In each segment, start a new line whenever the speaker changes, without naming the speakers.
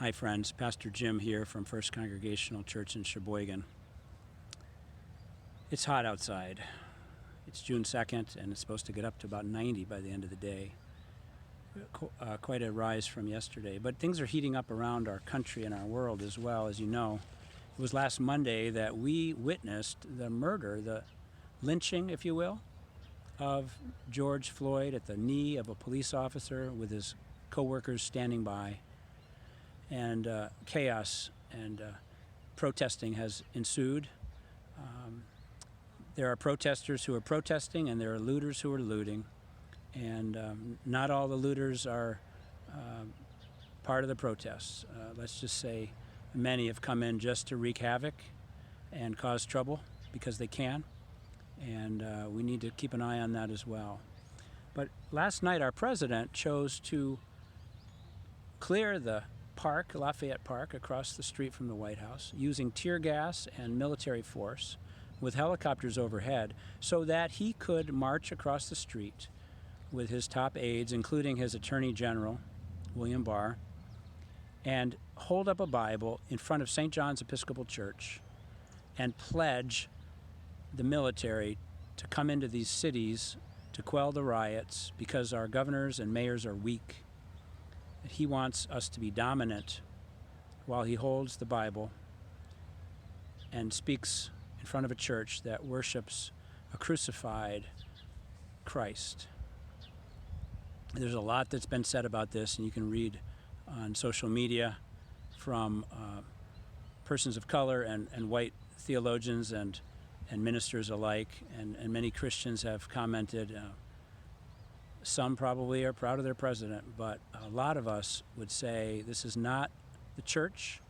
Hi friends, Pastor Jim here from First Congregational Church in Sheboygan. It's hot outside. It's June 2nd and it's supposed to get up to about 90 by the end of the day. Quite a rise from yesterday, but things are heating up around our country and our world as well. As you know, it was last Monday that we witnessed the murder, the lynching, if you will, of George Floyd at the knee of a police officer with his co-workers standing by. And chaos and protesting has ensued. There are protesters who are protesting and there are looters who are looting. And not all the looters are part of the protests. Let's just say many have come in just to wreak havoc and cause trouble because they can. And we need to keep an eye on that as well. But last night our president chose to clear the park, Lafayette Park, across the street from the White House, using tear gas and military force with helicopters overhead so that he could march across the street with his top aides, including his Attorney General, William Barr, and hold up a Bible in front of St. John's Episcopal Church and pledge the military to come into these cities to quell the riots because our governors and mayors are weak. He wants us to be dominant while he holds the Bible and speaks in front of a church that worships a crucified Christ. There's a lot that's been said about this, and you can read on social media from persons of color and white theologians and ministers alike, and many Christians have commented. Some probably are proud of their president, but a lot of us would say this is not the church.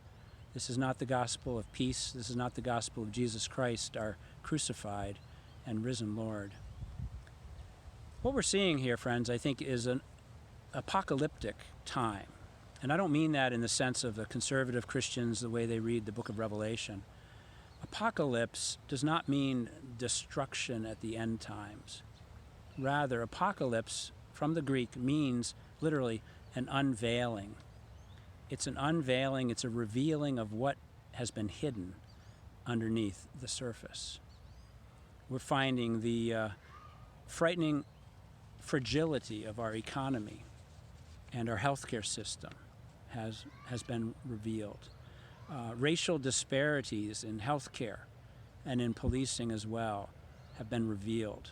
This is not the gospel of peace. This is not the gospel of Jesus Christ, our crucified and risen Lord. What we're seeing here, friends, I think is an apocalyptic time. And I don't mean that in the sense of the conservative Christians, the way they read the book of Revelation. Apocalypse does not mean destruction at the end times. Rather, apocalypse from the Greek means literally an unveiling. It's an unveiling, it's a revealing of what has been hidden underneath the surface. We're finding the frightening fragility of our economy and our healthcare system has been revealed. Racial disparities in healthcare and in policing as well have been revealed.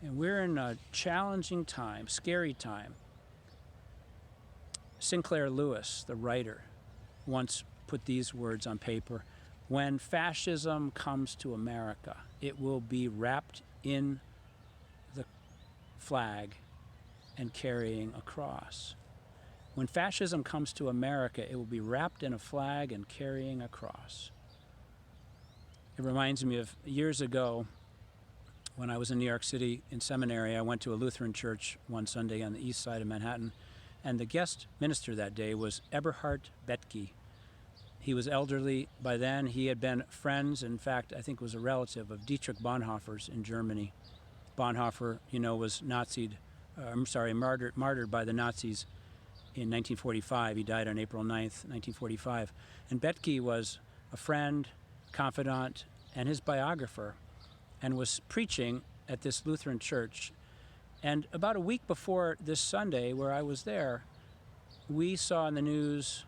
And we're in a challenging time, scary time. Sinclair Lewis, the writer, once put these words on paper: "When fascism comes to America, it will be wrapped in the flag and carrying a cross." When fascism comes to America, it will be wrapped in a flag and carrying a cross. It reminds me of years ago when I was in New York City in seminary. I went to a Lutheran church one Sunday on the east side of Manhattan, and the guest minister that day was Eberhard Bethke. He was elderly by then. He had been friends, in fact, I think was a relative of Dietrich Bonhoeffer's in Germany. Bonhoeffer, was martyred by the Nazis in 1945. He died on April 9th, 1945. And Bethke was a friend, confidant, and his biographer, and was preaching at this Lutheran church. And about a week before this Sunday, where I was there, we saw in the news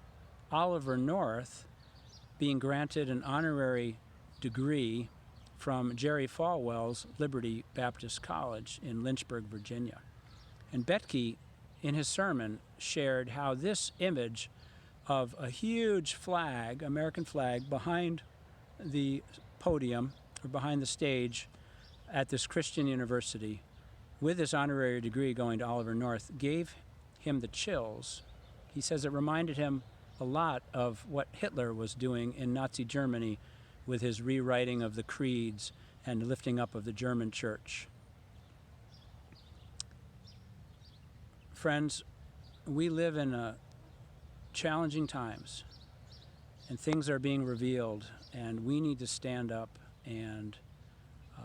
Oliver North being granted an honorary degree from Jerry Falwell's Liberty Baptist College in Lynchburg, Virginia. And Bethke, in his sermon, shared how this image of a huge flag, American flag, behind the podium or behind the stage at this Christian university with this honorary degree going to Oliver North gave him the chills. He says it reminded him a lot of what Hitler was doing in Nazi Germany with his rewriting of the creeds and lifting up of the German church. Friends, we live in challenging times, and things are being revealed, and we need to stand up and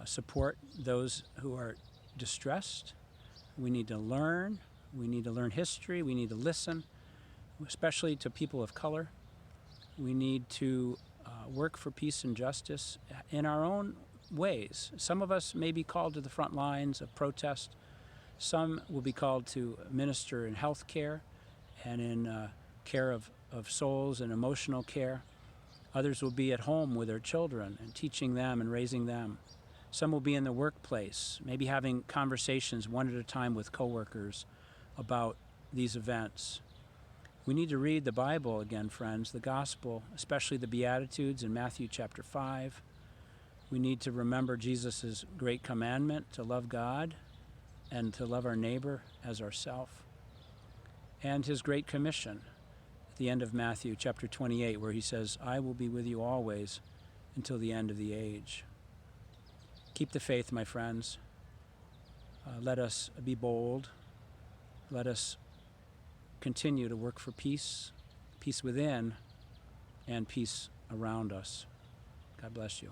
support those who are distressed. We need to learn. We need to learn history. We need to listen. especially to people of color. We need to work for peace and justice in our own ways. Some of us may be called to the front lines of protest. Some will be called to minister in health care and in care of souls and emotional care. Others will be at home with their children and teaching them and raising them. Some will be in the workplace, maybe having conversations one at a time with coworkers about these events. We need to read the Bible again, friends, the gospel, especially the Beatitudes in Matthew chapter 5. We need to remember Jesus' great commandment to love God and to love our neighbor as ourself, and his great commission at the end of Matthew chapter 28, where he says, I will be with you always until the end of the age. Keep the faith, my friends. Let us be bold. Let us continue to work for peace, peace within, and peace around us. God bless you.